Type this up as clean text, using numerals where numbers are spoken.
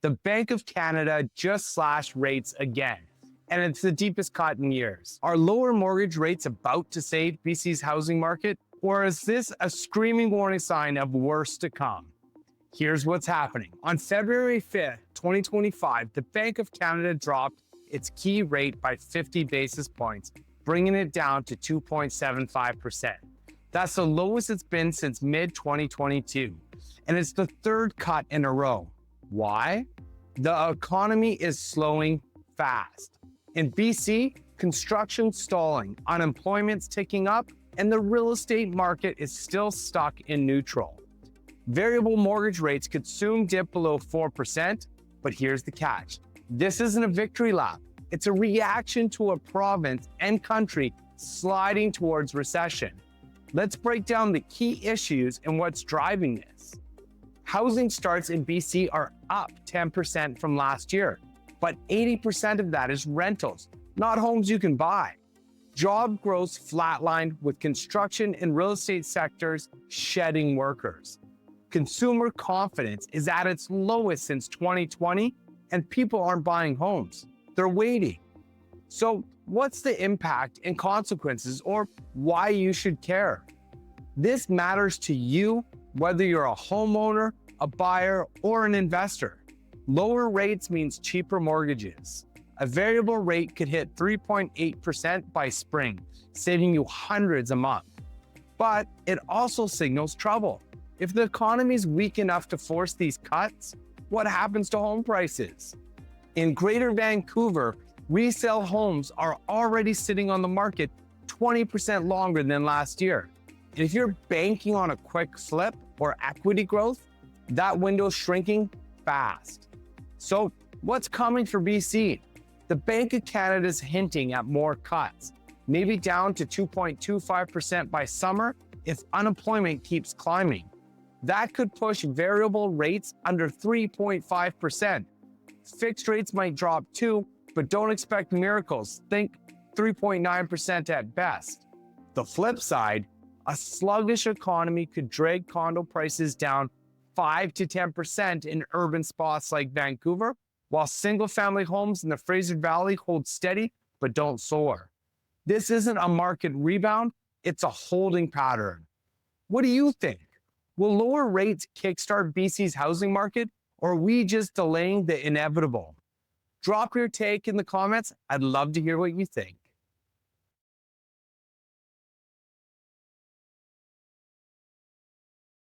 The Bank of Canada just slashed rates again, and it's the deepest cut in years. Are lower mortgage rates about to save BC's housing market, or is this a screaming warning sign of worse to come? Here's what's happening. On February 5th, 2025, the Bank of Canada dropped its key rate by 50 basis points, bringing it down to 2.75%. That's the lowest it's been since mid-2022, and it's the third cut in a row. Why? The economy is slowing fast. In BC, construction's stalling, unemployment's ticking up, and the real estate market is still stuck in neutral. Variable mortgage rates could soon dip below 4%, but here's the catch. This isn't a victory lap. It's a reaction to a province and country sliding towards recession. Let's break down the key issues and what's driving this. Housing starts in BC are up 10% from last year, but 80% of that is rentals, not homes you can buy. Job growth flatlined with construction and real estate sectors shedding workers. Consumer confidence is at its lowest since 2020, and people aren't buying homes. They're waiting. So what's the impact and consequences, or why you should care? This matters to you, whether you're a homeowner, a buyer, or an investor. Lower rates means cheaper mortgages. A variable rate could hit 3.8% by spring, saving you hundreds a month. But it also signals trouble. If the economy is weak enough to force these cuts, what happens to home prices? In Greater Vancouver, resale homes are already sitting on the market 20% longer than last year. And if you're banking on a quick flip or equity growth, that window's shrinking fast. So what's coming for BC? The Bank of Canada is hinting at more cuts, maybe down to 2.25% by summer if unemployment keeps climbing. That could push variable rates under 3.5%. Fixed rates might drop too, but don't expect miracles. Think 3.9% at best. The flip side, a sluggish economy could drag condo prices down 5 to 10% in urban spots like Vancouver, while single-family homes in the Fraser Valley hold steady but don't soar. This isn't a market rebound, it's a holding pattern. What do you think? Will lower rates kickstart BC's housing market, or are we just delaying the inevitable? Drop your take in the comments. I'd love to hear what you think.